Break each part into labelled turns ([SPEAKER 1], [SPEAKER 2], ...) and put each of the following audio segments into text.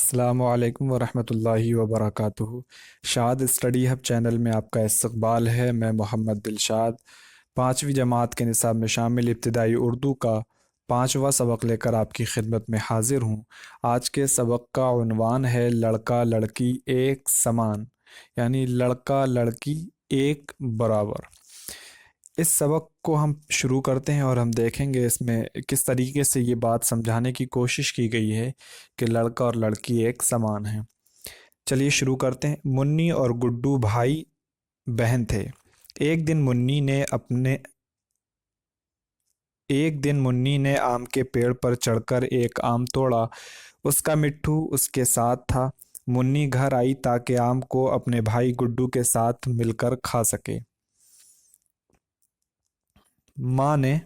[SPEAKER 1] अस्सलामुअलैकुम वरहमतुल्लाहि वबरकातुहू। शाद स्टडी हब चैनल में आपका इस्तकबाल है। मैं मोहम्मद दिलशाद पाँचवीं जमात के निसाब में शामिल इब्तिदाई उर्दू का पाँचवा सबक लेकर आपकी खिदमत में हाजिर हूँ। आज के सबक का उन्वान है लड़का लड़की एक समान, यानी लड़का लड़की एक बराबर। इस सबक को हम शुरू करते हैं और हम देखेंगे इसमें किस तरीके से ये बात समझाने की कोशिश की गई है कि लड़का और लड़की एक समान हैं। चलिए शुरू करते हैं। मुन्नी और गुड्डू भाई बहन थे। एक दिन मुन्नी ने अपने एक दिन मुन्नी ने आम के पेड़ पर चढ़कर एक आम तोड़ा। उसका मिट्ठू उसके साथ था। मुन्नी घर आई ताकि आम को अपने भाई गुड्डू के साथ मिलकर खा सके। माँ ने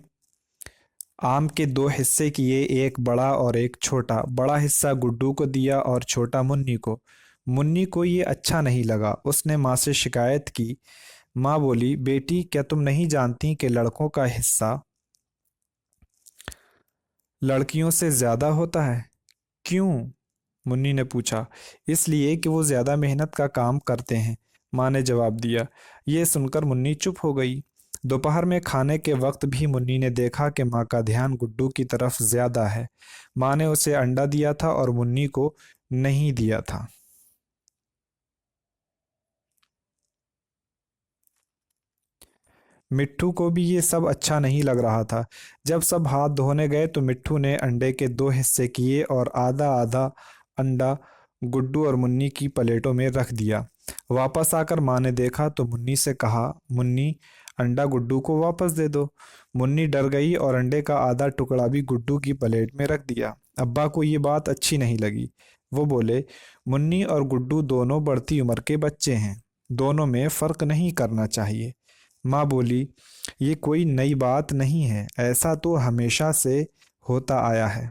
[SPEAKER 1] आम के दो हिस्से किए, एक बड़ा और एक छोटा। बड़ा हिस्सा गुड्डू को दिया और छोटा मुन्नी को। मुन्नी को ये अच्छा नहीं लगा। उसने माँ से शिकायत की। माँ बोली, बेटी क्या तुम नहीं जानती कि लड़कों का हिस्सा लड़कियों से ज्यादा होता है? क्यों? मुन्नी ने पूछा। इसलिए कि वो ज्यादा मेहनत का काम करते हैं, माँ ने जवाब दिया। ये सुनकर मुन्नी चुप हो गई। दोपहर में खाने के वक्त भी मुन्नी ने देखा कि माँ का ध्यान गुड्डू की तरफ ज्यादा है। माँ ने उसे अंडा दिया था और मुन्नी को नहीं दिया था। मिट्ठू को भी ये सब अच्छा नहीं लग रहा था। जब सब हाथ धोने गए तो मिट्ठू ने अंडे के दो हिस्से किए और आधा आधा अंडा गुड्डू और मुन्नी की प्लेटों में रख दिया। वापस आकर माँ ने देखा तो मुन्नी से कहा, मुन्नी अंडा गुड्डू को वापस दे दो। मुन्नी डर गई और अंडे का आधा टुकड़ा भी गुड्डू की प्लेट में रख दिया। अब्बा को ये बात अच्छी नहीं लगी। वो बोले, मुन्नी और गुड्डू दोनों बढ़ती उम्र के बच्चे हैं, दोनों में फर्क नहीं करना चाहिए। माँ बोली, ये कोई नई बात नहीं है, ऐसा तो हमेशा से होता आया है।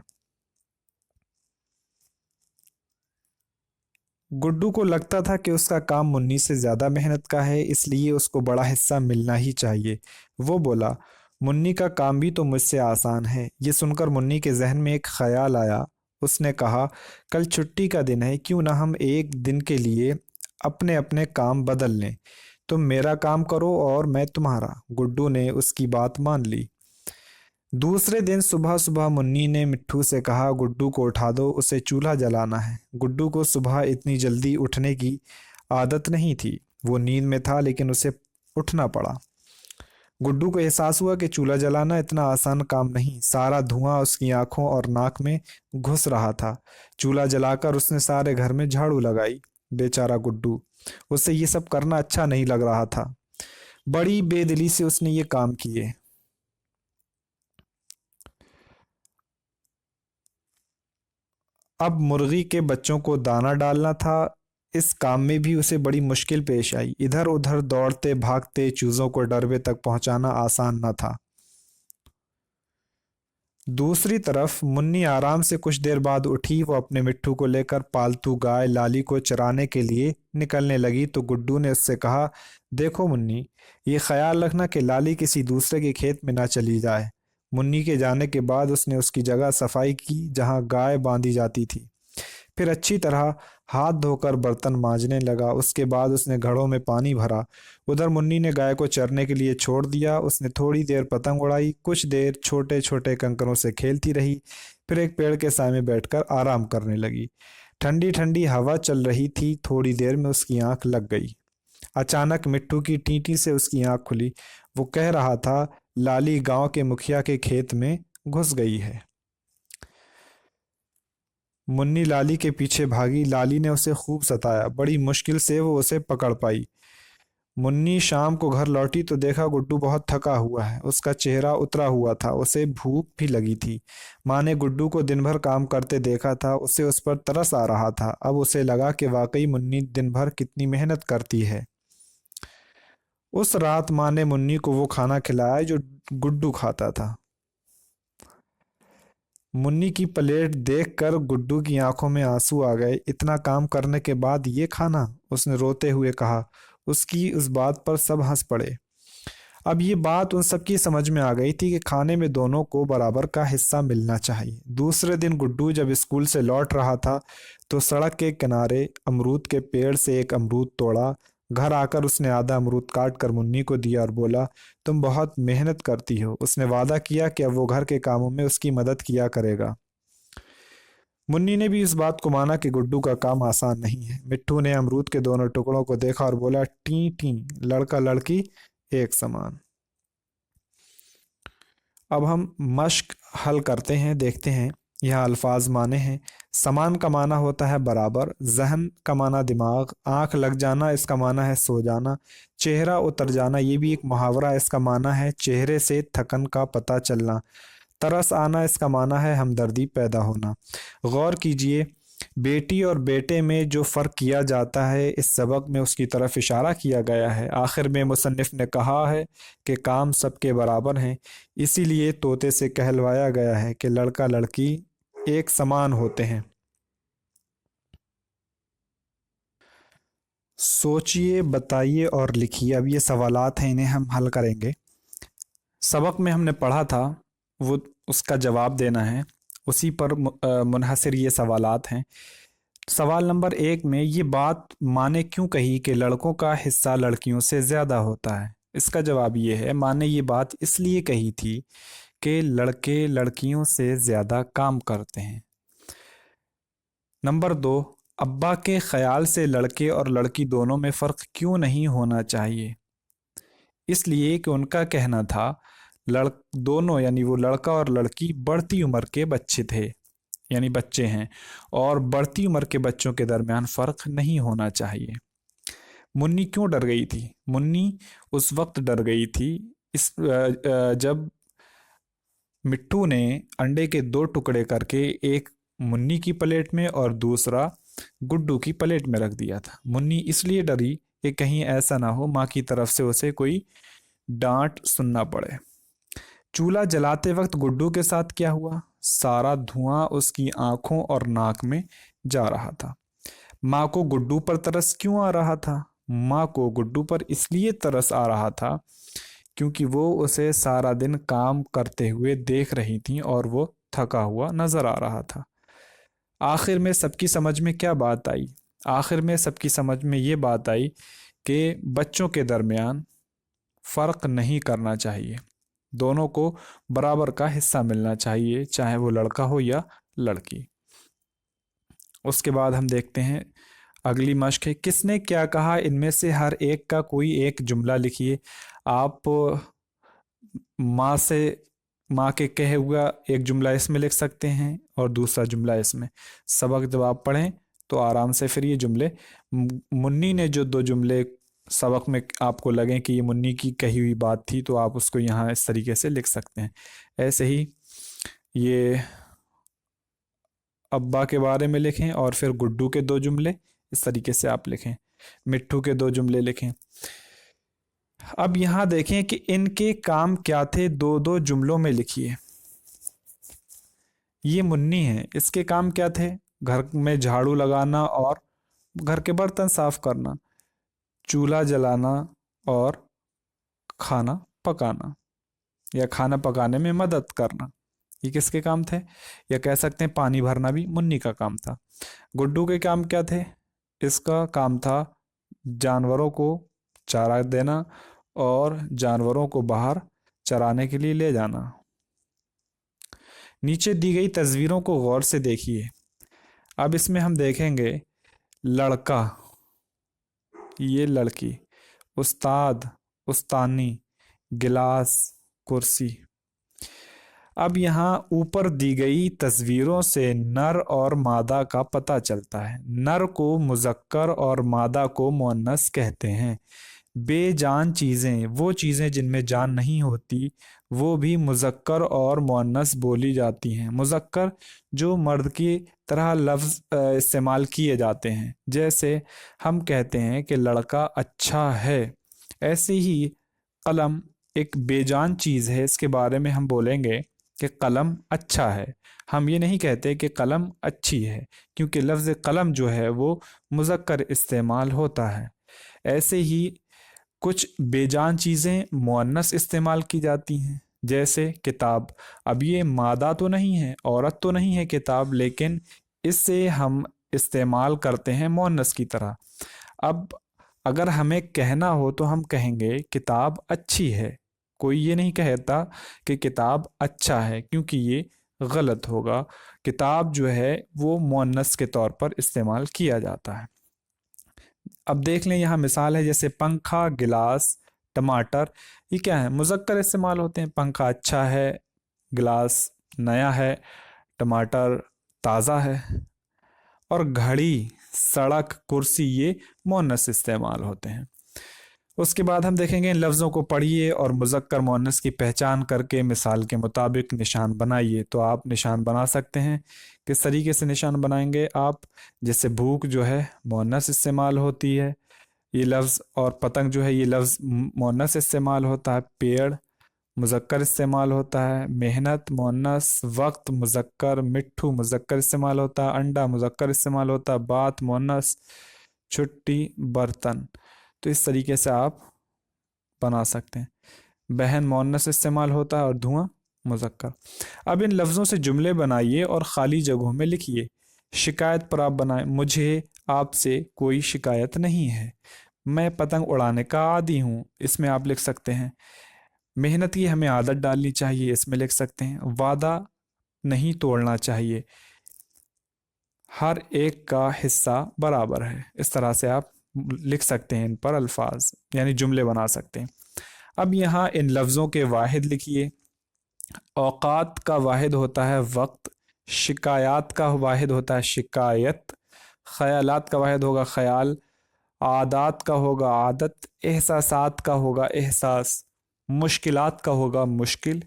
[SPEAKER 1] गुड्डू को लगता था कि उसका काम मुन्नी से ज्यादा मेहनत का है, इसलिए उसको बड़ा हिस्सा मिलना ही चाहिए। वो बोला, मुन्नी का काम भी तो मुझसे आसान है। ये सुनकर मुन्नी के जहन में एक ख्याल आया। उसने कहा, कल छुट्टी का दिन है, क्यों ना हम एक दिन के लिए अपने अपने काम बदल लें। तुम मेरा काम करो और मैं तुम्हारा। गुड्डू ने उसकी बात मान ली। दूसरे दिन सुबह सुबह मुन्नी ने मिट्ठू से कहा, गुड्डू को उठा दो, उसे चूल्हा जलाना है। गुड्डू को सुबह इतनी जल्दी उठने की आदत नहीं थी। वो नींद में था लेकिन उसे उठना पड़ा। गुड्डू को एहसास हुआ कि चूल्हा जलाना इतना आसान काम नहीं। सारा धुआं उसकी आंखों और नाक में घुस रहा था। चूल्हा जलाकर उसने सारे घर में झाड़ू लगाई। बेचारा गुड्डू, उसे ये सब करना अच्छा नहीं लग रहा था। बड़ी बेदिली से उसने ये काम किए। अब मुर्गी के बच्चों को दाना डालना था। इस काम में भी उसे बड़ी मुश्किल पेश आई। इधर उधर दौड़ते भागते चूजों को डरबे तक पहुंचाना आसान न था। दूसरी तरफ मुन्नी आराम से कुछ देर बाद उठी। वो अपने मिट्ठू को लेकर पालतू गाय लाली को चराने के लिए निकलने लगी तो गुड्डू ने उससे कहा, देखो मुन्नी, ये ख्याल रखना कि लाली किसी दूसरे के खेत में ना चली जाए। मुन्नी के जाने के बाद उसने उसकी जगह सफाई की जहां गाय बांधी जाती थी। फिर अच्छी तरह हाथ धोकर बर्तन मांजने लगा। उसके बाद उसने घड़ों में पानी भरा। उधर मुन्नी ने गाय को चरने के लिए छोड़ दिया। उसने थोड़ी देर पतंग उड़ाई, कुछ देर छोटे छोटे कंकरों से खेलती रही। फिर एक पेड़ के साए में बैठकर आराम करने लगी। ठंडी ठंडी हवा चल रही थी। थोड़ी देर में उसकी आंख लग गई। अचानक मिट्ठू की टींटी से उसकी आंख खुली। वो कह रहा था, लाली गांव के मुखिया के खेत में घुस गई है। मुन्नी लाली के पीछे भागी। लाली ने उसे खूब सताया। बड़ी मुश्किल से वो उसे पकड़ पाई। मुन्नी शाम को घर लौटी तो देखा गुड्डू बहुत थका हुआ है। उसका चेहरा उतरा हुआ था। उसे भूख भी लगी थी। माँ ने गुड्डू को दिन भर काम करते देखा था। उसे उस पर तरस आ रहा था। अब उसे लगा कि वाकई मुन्नी दिन भर कितनी मेहनत करती है। उस रात माँ ने मुन्नी को वो खाना खिलाया जो गुड्डू खाता था। मुन्नी की प्लेट देखकर गुड्डू की आंखों में आंसू आ गए। इतना काम करने के बाद ये खाना, उसने रोते हुए कहा। उसकी उस बात पर सब हंस पड़े। अब ये बात उन सबकी समझ में आ गई थी कि खाने में दोनों को बराबर का हिस्सा मिलना चाहिए। दूसरे दिन गुड्डू जब स्कूल से लौट रहा था तो सड़क के किनारे अमरूद के पेड़ से एक अमरूद तोड़ा। घर आकर उसने आधा अमरूद काट कर मुन्नी को दिया और बोला, तुम बहुत मेहनत करती हो। उसने वादा किया कि अब वो घर के कामों में उसकी मदद किया करेगा। मुन्नी ने भी इस बात को माना कि गुड्डू का काम आसान नहीं है। मिट्ठू ने अमरूद के दोनों टुकड़ों को देखा और बोला, टी टी, लड़का लड़की एक समान। अब हम मश्क हल करते हैं, देखते हैं। यह अल्फाज माने हैं। समान का माना होता है बराबर, जहन का माना दिमाग, आंख लग जाना इसका माना है सो जाना, चेहरा उतर जाना ये भी एक मुहावरा है, इसका माना है चेहरे से थकन का पता चलना, तरस आना इसका माना है हमदर्दी पैदा होना। गौर कीजिए, बेटी और बेटे में जो फ़र्क किया जाता है इस सबक में उसकी तरफ इशारा किया गया है। आखिर में मुसन्निफ ने कहा है कि काम सबके बराबर हैं, इसीलिए तोते से कहलवाया गया है कि लड़का लड़की एक समान होते हैं। सोचिए, बताइए और लिखिए। अब ये सवालात हैं, इन्हें हम हल करेंगे। सबक में हमने पढ़ा था, वो उसका जवाब देना है, उसी पर मुनहसर ये सवालात हैं। सवाल नंबर 1 में ये बात माँ ने क्यों कही कि लड़कों का हिस्सा लड़कियों से ज़्यादा होता है? इसका जवाब ये है, माँ ने ये बात इसलिए कही थी कि लड़के लड़कियों से ज़्यादा काम करते हैं। नंबर 2, अब्बा के ख्याल से लड़के और लड़की दोनों में फ़र्क क्यों नहीं होना चाहिए? इसलिए कि उनका कहना था लड़ दोनों यानी वो लड़का और लड़की बढ़ती उम्र के बच्चे थे, यानी बच्चे हैं, और बढ़ती उम्र के बच्चों के दरमियान फ़र्क नहीं होना चाहिए। मुन्नी क्यों डर गई थी? मुन्नी उस वक्त डर गई थी जब मिट्टू ने अंडे के 2 टुकड़े करके एक मुन्नी की प्लेट में और दूसरा गुड्डू की प्लेट में रख दिया था। मुन्नी इसलिए डरी कि कहीं ऐसा ना हो माँ की तरफ से उसे कोई डांट सुनना पड़े। चूल्हा जलाते वक्त गुड्डू के साथ क्या हुआ? सारा धुआं उसकी आंखों और नाक में जा रहा था। माँ को गुड्डू पर तरस क्यों आ रहा था? माँ को गुड्डू पर इसलिए तरस आ रहा था क्योंकि वो उसे सारा दिन काम करते हुए देख रही थी और वो थका हुआ नजर आ रहा था। आखिर में सबकी समझ में क्या बात आई? आखिर में सबकी समझ में ये बात आई कि बच्चों के दरमियान फ़र्क नहीं करना चाहिए, दोनों को बराबर का हिस्सा मिलना चाहिए, चाहे वो लड़का हो या लड़की। उसके बाद हम देखते हैं अगली मश्क है, किसने क्या कहा इनमें से हर एक का कोई एक जुमला लिखिए। आप माँ से माँ के कहे हुआ एक जुमला इसमें लिख सकते हैं और दूसरा जुमला इसमें। सबक जब आप पढ़ें तो आराम से फिर ये जुमले, मुन्नी ने जो 2 जुमले सबक में आपको लगे कि ये मुन्नी की कही हुई बात थी तो आप उसको यहाँ इस तरीके से लिख सकते हैं। ऐसे ही ये अब्बा के बारे में लिखें और फिर गुड्डू के 2 जुमले इस तरीके से आप लिखें, मिट्ठू के 2 जुमले लिखें। अब यहाँ देखें कि इनके काम क्या थे, 2-2 जुमलों में लिखिए। ये मुन्नी है, इसके काम क्या थे? घर में झाड़ू लगाना और घर के बर्तन साफ करना, चूल्हा जलाना और खाना पकाना या खाना पकाने में मदद करना, ये किसके काम थे? या कह सकते हैं पानी भरना भी मुन्नी का काम था। गुड्डू के काम क्या थे? इसका काम था जानवरों को चारा देना और जानवरों को बाहर चराने के लिए ले जाना। नीचे दी गई तस्वीरों को गौर से देखिए। अब इसमें हम देखेंगे लड़का, ये लड़की, उस्ताद, उस्तानी, गिलास, कुर्सी। अब यहाँ ऊपर दी गई तस्वीरों से नर और मादा का पता चलता है। नर को मुज़क्कर और मादा को मुअन्नस कहते हैं। बेजान चीज़ें, वो चीज़ें जिनमें जान नहीं होती, वो भी मुज़क्कर और मुअन्नस बोली जाती हैं। मुज़क्कर जो मर्द की तरह लफ्ज़ इस्तेमाल किए जाते हैं, जैसे हम कहते हैं कि लड़का अच्छा है, ऐसे ही कलम एक बेजान चीज़ है, इसके बारे में हम बोलेंगे कि कलम अच्छा है। हम ये नहीं कहते कि कलम अच्छी है, क्योंकि लफ्ज़ कलम जो है वो मुज़क्कर इस्तेमाल होता है। ऐसे ही कुछ बेजान चीज़ें मुअन्नस इस्तेमाल की जाती हैं, जैसे किताब। अब ये मादा तो नहीं है, औरत तो नहीं है किताब, लेकिन इससे हम इस्तेमाल करते हैं मुअन्नस की तरह। अब अगर हमें कहना हो तो हम कहेंगे किताब अच्छी है। कोई ये नहीं कहता कि किताब अच्छा है, क्योंकि ये गलत होगा। किताब जो है वो मुअन्नस के तौर पर इस्तेमाल किया जाता है। अब देख लें, यहाँ मिसाल है जैसे पंखा, गिलास, टमाटर। ये क्या है? मुज़क्कर इस्तेमाल होते हैं। पंखा अच्छा है, गिलास नया है, टमाटर ताज़ा है। और घड़ी, सड़क, कुर्सी ये मुअन्नस इस्तेमाल होते हैं। उसके बाद हम देखेंगे इन लफ्ज़ों को पढ़िए और मुज़क्कर मुअन्नस की पहचान करके मिसाल के मुताबिक निशान बनाइए। तो आप निशान बना सकते हैं। किस तरीके से निशान बनाएंगे आप? जैसे भूख जो है मुअन्नस इस्तेमाल होती है, ये लफ्ज़। और पतंग जो है ये लफ्ज़ मुअन्नस इस्तेमाल होता है। पेड़ मुज़क्कर इस्तेमाल होता है। मेहनत मुअन्नस। वक्त मुज़क्कर। मिट्ठू मुज़क्कर इस्तेमाल होता है। अंडा मुज़क्कर इस्तेमाल होता है। बात मुअन्नस। छुट्टी, बर्तन। तो इस तरीके से आप बना सकते हैं। बहन मुअन्नस इस्तेमाल होता है और धुआं मुज़क्कर। अब इन लफ्ज़ों से जुमले बनाइए और खाली जगहों में लिखिए। शिकायत पर आप बनाएं, मुझे आपसे कोई शिकायत नहीं है। मैं पतंग उड़ाने का आदी हूँ, इसमें आप लिख सकते हैं। मेहनत की हमें आदत डालनी चाहिए, इसमें लिख सकते हैं। वादा नहीं तोड़ना चाहिए, हर एक का हिस्सा बराबर है। इस तरह से आप लिख सकते हैं इन पर अल्फाज, यानी जुमले बना सकते हैं। अब यहाँ इन लफ्ज़ों के वाहिद लिखिए। औकात का वाहिद होता है वक्त। शिकायत का वाहिद होता है शिकायत। ख्यालात का वाहिद होगा ख्याल। आदात का होगा आदत। एहसासात का होगा एहसास। मुश्किलात का होगा मुश्किल।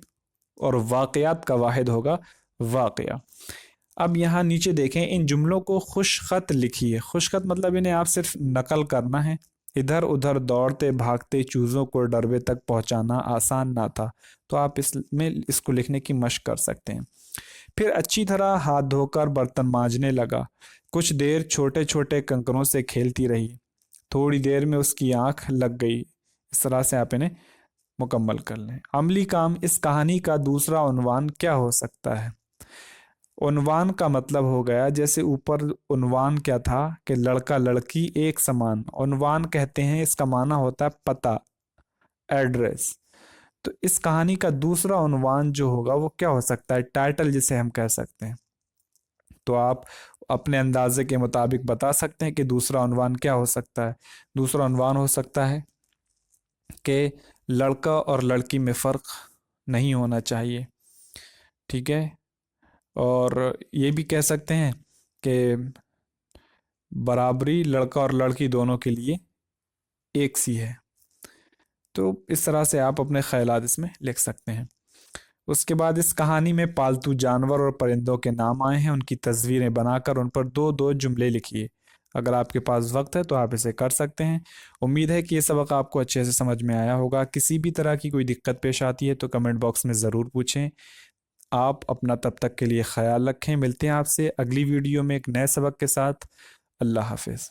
[SPEAKER 1] और वाक़यात का वाहिद होगा वाक़या। अब यहाँ नीचे देखें, इन जुमलों को खुशखत लिखिए। खुशखत मतलब इन्हें आप सिर्फ नकल करना है। इधर उधर दौड़ते भागते चूज़ों को डरबे तक पहुंचाना आसान ना था। तो आप इसमें इसको लिखने की मशक कर सकते हैं। फिर अच्छी तरह हाथ धोकर बर्तन मांजने लगा। कुछ देर छोटे छोटे कंकरों से खेलती रही। थोड़ी देर में उसकी आंख लग गई। इस तरह से आप इन्हें मुकम्मल कर लें। अमली काम, इस कहानी का दूसरा उन्वान क्या हो सकता है? उन्वान का मतलब हो गया, जैसे ऊपर उन्वान क्या था कि लड़का लड़की एक समान। उन्वान कहते हैं, इसका माना होता है पता, एड्रेस। तो इस कहानी का दूसरा उन्वान जो होगा वो क्या हो सकता है? टाइटल जिसे हम कह सकते हैं। तो आप अपने अंदाजे के मुताबिक बता सकते हैं कि दूसरा उन्वान क्या हो सकता है। दूसरा उन्वान हो सकता है कि लड़का और लड़की में फ़र्क नहीं होना चाहिए। ठीक है। और ये भी कह सकते हैं कि बराबरी लड़का और लड़की दोनों के लिए एक सी है। तो इस तरह से आप अपने ख्यालात इसमें लिख सकते हैं। उसके बाद इस कहानी में पालतू जानवर और परिंदों के नाम आए हैं, उनकी तस्वीरें बनाकर उन पर दो दो जुमले लिखिए। अगर आपके पास वक्त है तो आप इसे कर सकते हैं। उम्मीद है कि ये सबक आपको अच्छे से समझ में आया होगा। किसी भी तरह की कोई दिक्कत पेश आती है तो कमेंट बॉक्स में ज़रूर पूछें। आप अपना तब तक के लिए ख्याल रखें। मिलते हैं आपसे अगली वीडियो में एक नए सबक के साथ। अल्लाह हाफिज़।